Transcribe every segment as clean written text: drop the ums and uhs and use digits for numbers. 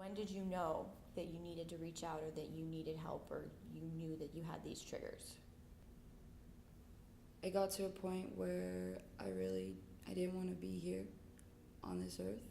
When did you know that you needed to reach out or that you needed help or you knew that you had these triggers? It got to a point where I didn't want to be here on this earth,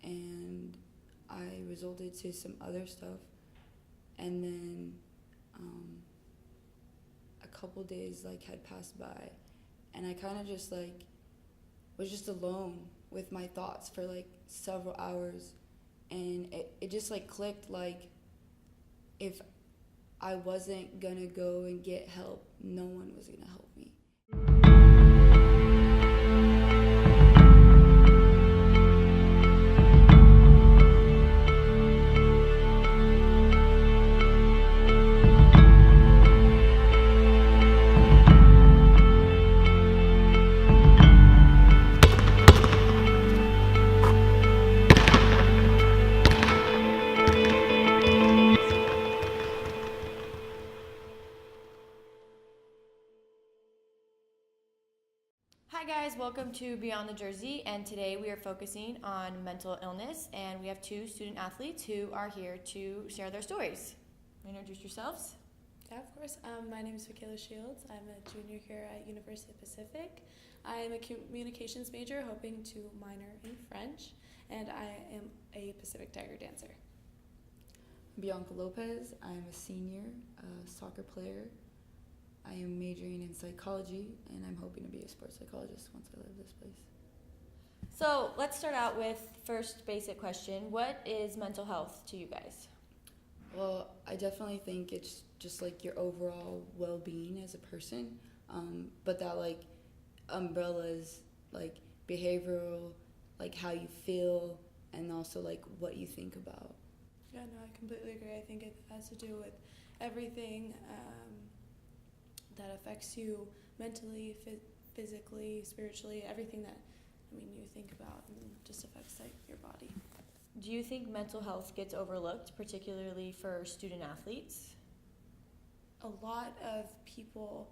and I resorted to some other stuff, and then a couple days had passed by, and I kind of just was just alone with my thoughts for several hours, and it just clicked, if I wasn't gonna go and get help, no one was gonna help me. Hi guys, welcome to Beyond the Jersey, and today we are focusing on mental illness, and we have two student athletes who are here to share their stories. Introduce yourselves. Yeah, of course. My name is Michaela Shields. I'm a junior here at University of Pacific. I am a communications major, hoping to minor in French, and I am a Pacific Tiger dancer. Bianca Lopez. I'm a senior soccer player. I am majoring in psychology, and I'm hoping to be a sports psychologist once I leave this place. So let's start out with first basic question. What is mental health to you guys? Well, I definitely think it's just your overall well-being as a person, but that umbrellas behavioral, how you feel, and also what you think about. Yeah, no, I completely agree. I think it has to do with everything that affects you mentally, physically, spiritually, everything that you think about, and just affects your body. Do you think mental health gets overlooked, particularly for student athletes? A lot of people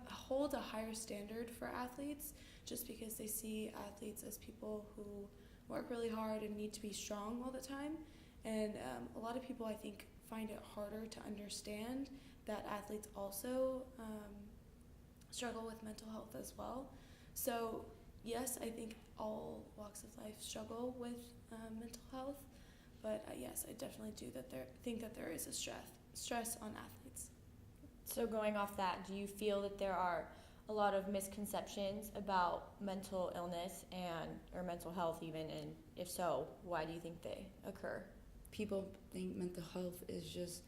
hold a higher standard for athletes just because they see athletes as people who work really hard and need to be strong all the time. And a lot of people, I think, find it harder to understand that athletes also struggle with mental health as well. So yes, I think all walks of life struggle with mental health, but yes, I definitely think that there is a stress on athletes. So going off that, do you feel that there are a lot of misconceptions about mental illness or mental health even, and if so, why do you think they occur? People think mental health is just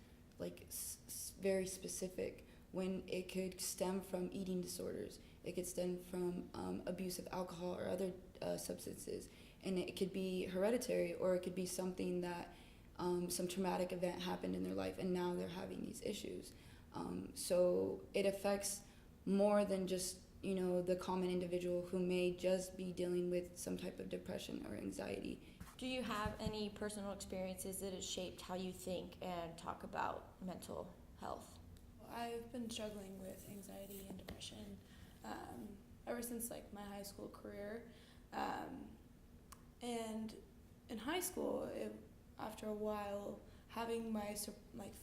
very specific, when it could stem from eating disorders. It could stem from abuse of alcohol or other substances, and it could be hereditary, or it could be something that some traumatic event happened in their life and now they're having these issues. So it affects more than just the common individual who may just be dealing with some type of depression or anxiety. Do you have any personal experiences that have shaped how you think and talk about mental health? I've been struggling with anxiety and depression ever since my high school career, and in high school, after a while, having my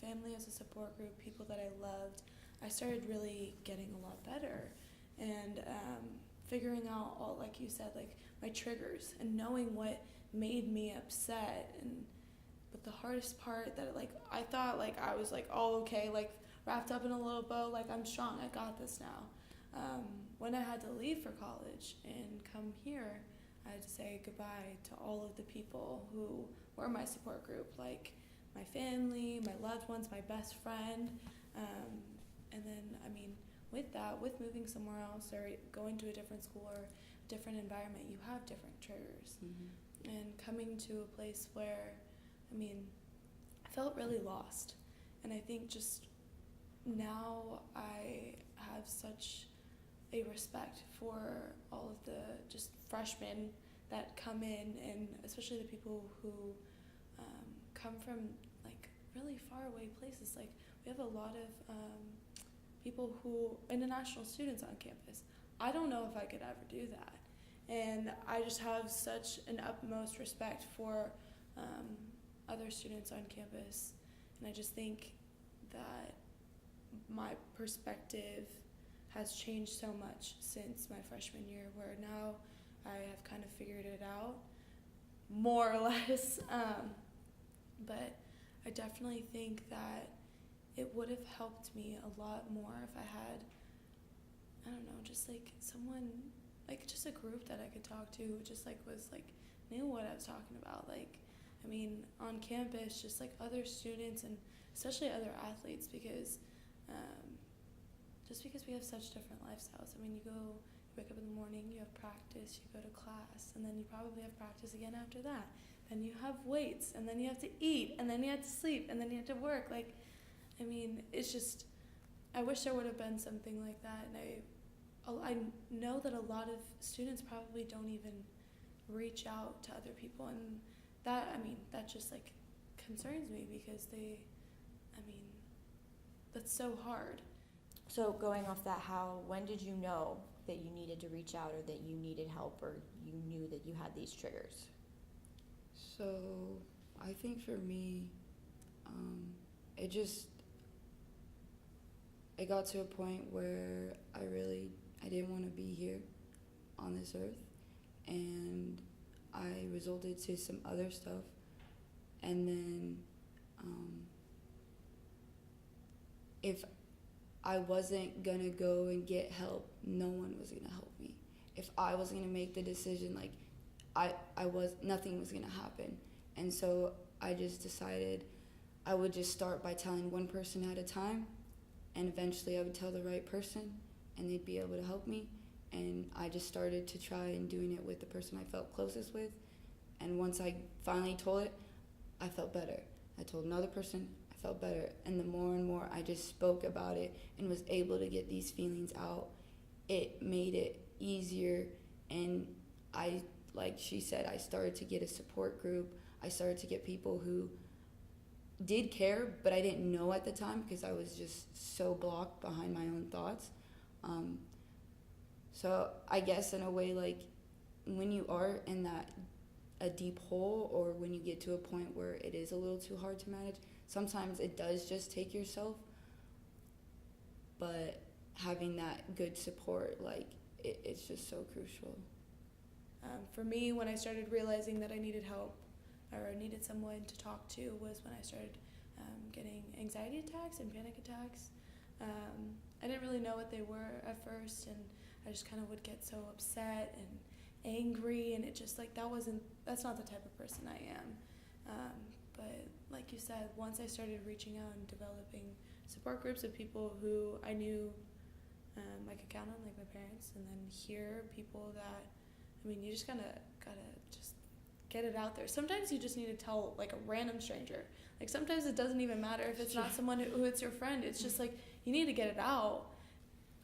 family as a support group, people that I loved, I started really getting a lot better, and figuring out all, like you said, my triggers and knowing what made me upset. But the hardest part that I thought I was all okay, wrapped up in a little bow, I'm strong, I got this now. When I had to leave for college and come here, I had to say goodbye to all of the people who were my support group, my family, my loved ones, my best friend. And then, with moving somewhere else or going to a different school or different environment, you have different triggers. Mm-hmm. And coming to a place where, I felt really lost. And I think just now I have such a respect for all of the just freshmen that come in, and especially the people who come from really far away places. We have a lot of people who, international students on campus. I don't know if I could ever do that. And I just have such an utmost respect for other students on campus, and I just think that my perspective has changed so much since my freshman year, where now I have kind of figured it out, more or less. But I definitely think that it would have helped me a lot more if I had, I don't know, just like someone, like just a group that I could talk to who just like was like, knew what I was talking about. Like, I mean, on campus, just like other students and especially other athletes, because just because we have such different lifestyles. I mean, you wake up in the morning, you have practice, you go to class, and then you probably have practice again after that. Then you have weights, and then you have to eat, and then you have to sleep, and then you have to work. Like, I mean, it's just, I wish there would have been something like that. And I know that a lot of students probably don't even reach out to other people, and that, I mean, that just like concerns me, because that's so hard. So going off that, when did you know that you needed to reach out, or that you needed help, or you knew that you had these triggers? So I think for me, it got to a point where I didn't want to be here on this earth, and I resorted to some other stuff, and then if I wasn't gonna go and get help, no one was gonna help me. If I was gonna make the decision, like nothing was gonna happen. And so I just decided I would just start by telling one person at a time, and eventually I would tell the right person and they'd be able to help me. And I just started to try and doing it with the person I felt closest with. And once I finally told it, I felt better. I told another person, I felt better. And the more and more I just spoke about it and was able to get these feelings out, it made it easier. And like she said, I started to get a support group. I started to get people who did care, but I didn't know at the time because I was just so blocked behind my own thoughts. So I guess in a way, like when you are in a deep hole, or when you get to a point where it is a little too hard to manage, sometimes it does just take yourself. But having that good support, like it's just so crucial. For me, when I started realizing that I needed help or needed someone to talk to, was when I started getting anxiety attacks and panic attacks. I didn't really know what they were at first, and I just kind of would get so upset and angry, and it just like that's not the type of person I am. But like you said, once I started reaching out and developing support groups of people who I knew I could count on, like my parents, and then hear people that, I mean, you just gotta just get it out there. Sometimes you just need to tell like a random stranger. Like sometimes it doesn't even matter if it's not someone who it's your friend. It's just like you need to get it out.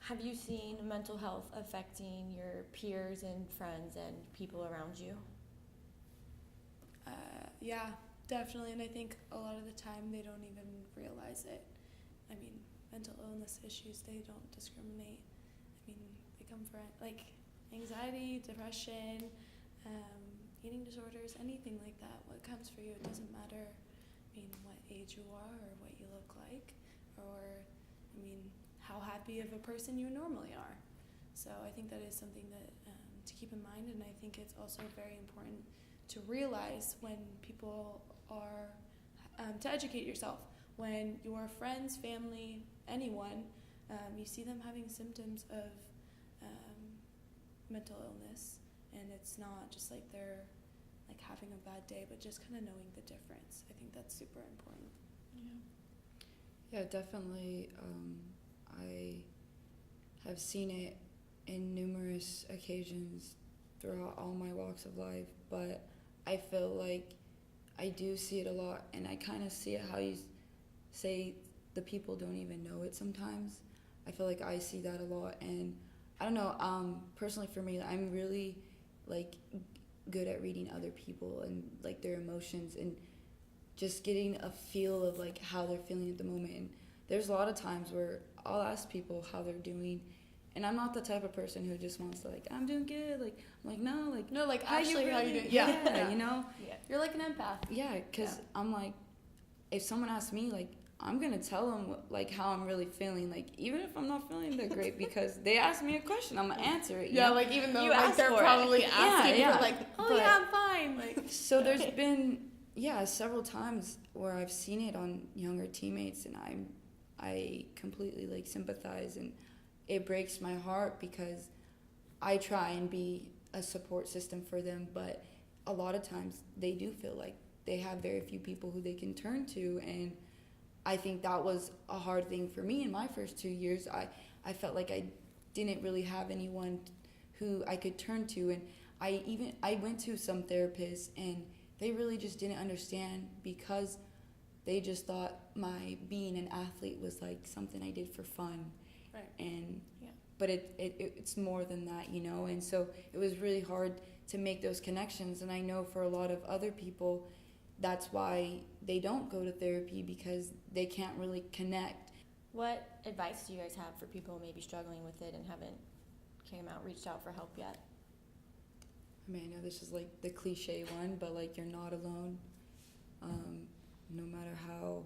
Have you seen mental health affecting your peers and friends and people around you? Yeah, definitely. And I think a lot of the time they don't even realize it. I mean, mental illness issues, they don't discriminate. I mean, they come from like anxiety, depression, eating disorders, anything like that. What comes for you, it doesn't matter, I mean, what age you are or what you look like, or, I mean, how happy of a person you normally are. So I think that is something that to keep in mind, and I think it's also very important to realize when people are, to educate yourself. When your friends, family, anyone, you see them having symptoms of mental illness, and it's not just like they're like having a bad day, but just kind of knowing the difference. I think that's super important. Yeah, definitely. I have seen it in numerous occasions throughout all my walks of life, but I feel like I do see it a lot, and I kind of see it how you say the people don't even know it sometimes. I feel like I see that a lot, and I don't know, personally for me, I'm really like good at reading other people and like their emotions, and just getting a feel of like how they're feeling at the moment. And there's a lot of times where I'll ask people how they're doing, And I'm not the type of person who just wants to, like, I'm doing good. Like, I'm like, no, like, No, like, how actually, you how you really? doing? Yeah, you know? Yeah. You're like an empath. Yeah, because Yeah. I'm like, if someone asks me, like, I'm going to tell them, like, how I'm really feeling. Like, even if I'm not feeling that great, because they asked me a question, I'm going to answer it. Yeah, know? like, even though You like, asked they're for it. probably Yeah. asking Yeah, for, like, oh, but- yeah, I'm fine. Like, So there's been, several times where I've seen it on younger teammates, and I completely, like, sympathize, and it breaks my heart because I try and be a support system for them, but a lot of times they do feel like they have very few people who they can turn to, and I think that was a hard thing for me in my first 2 years. I felt like I didn't really have anyone who I could turn to, and I went to some therapists, and they really just didn't understand because they just thought my being an athlete was like something I did for fun. Right. And Yeah. but it's more than that, you know. And so it was really hard to make those connections, and I know for a lot of other people that's why they don't go to therapy, because they can't really connect. What advice do you guys have for people maybe struggling with it and haven't reached out for help yet? I mean, I know this is like the cliche one, but like, you're not alone. No matter how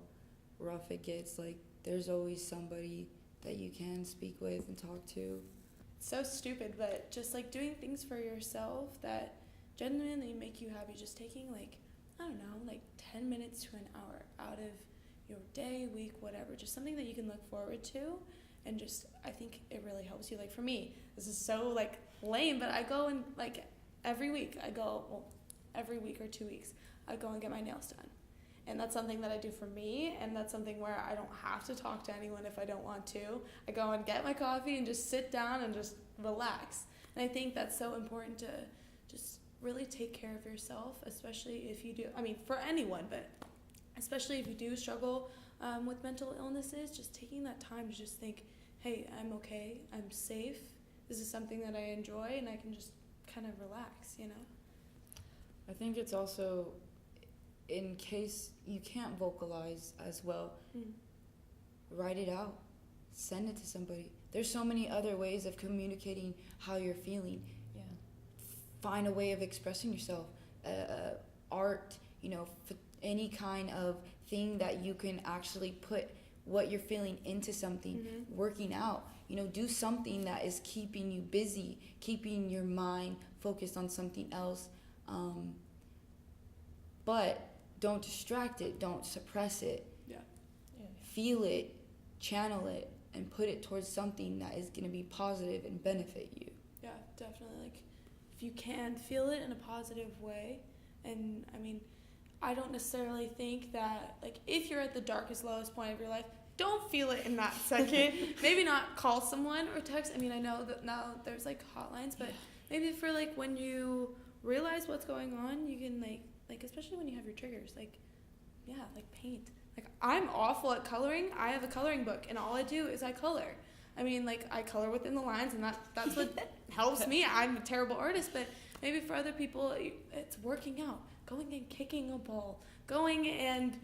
rough it gets, like, there's always somebody that you can speak with and talk to. so stupid, but just, like, doing things for yourself that genuinely make you happy. Just taking, like, I don't know, like 10 minutes to an hour out of your day, week, whatever. Just something that you can look forward to. And just, I think it really helps you. Like, for me, this is so, like, lame, but I go and, like, every week every week or 2 weeks, I go and get my nails done. And that's something that I do for me, and that's something where I don't have to talk to anyone if I don't want to. I go and get my coffee and just sit down and just relax. And I think that's so important to just really take care of yourself, especially if you do, I mean, for anyone, but especially if you do struggle with mental illnesses, just taking that time to just think, hey, I'm okay, I'm safe, this is something that I enjoy, and I can just kind of relax, you know? I think it's also, in case you can't vocalize as well, write it out, send it to somebody. There's so many other ways of communicating how you're feeling. Yeah. Find a way of expressing yourself. Art, any kind of thing that you can actually put what you're feeling into something. Mm-hmm. Working out, do something that is keeping you busy, keeping your mind focused on something else. But don't distract it, don't suppress it. Yeah. Feel it, channel it, and put it towards something that is going to be positive and benefit you. Yeah, definitely. Like, if you can, feel it in a positive way. And, I mean, I don't necessarily think that, like, if you're at the darkest, lowest point of your life, don't feel it in that second. Maybe not call someone or text. I mean, I know that now there's, like, hotlines, but maybe for, like, when you realize what's going on, you can, like especially when you have your triggers, like paint. Like, I'm awful at coloring. I have a coloring book, and all I do is I color. I mean, like, I color within the lines, and that's what helps me. I'm a terrible artist, but maybe for other people, it's working out, going and kicking a ball, going and,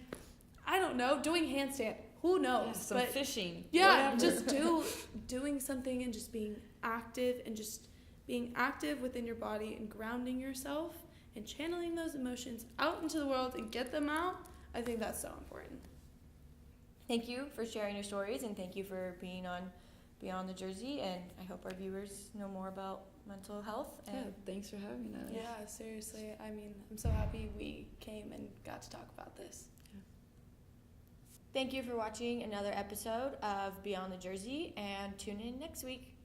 I don't know, doing handstand. Who knows? Yeah, some fishing. Yeah, whatever. just doing something and just being active, and just being active within your body and grounding yourself and channeling those emotions out into the world and get them out. I think that's so important. Thank you for sharing your stories, and thank you for being on Beyond the Jersey, and I hope our viewers know more about mental health. And Yeah, thanks for having us. Yeah, seriously. I mean, I'm so happy we came and got to talk about this. thank you for watching another episode of Beyond the Jersey, and tune in next week.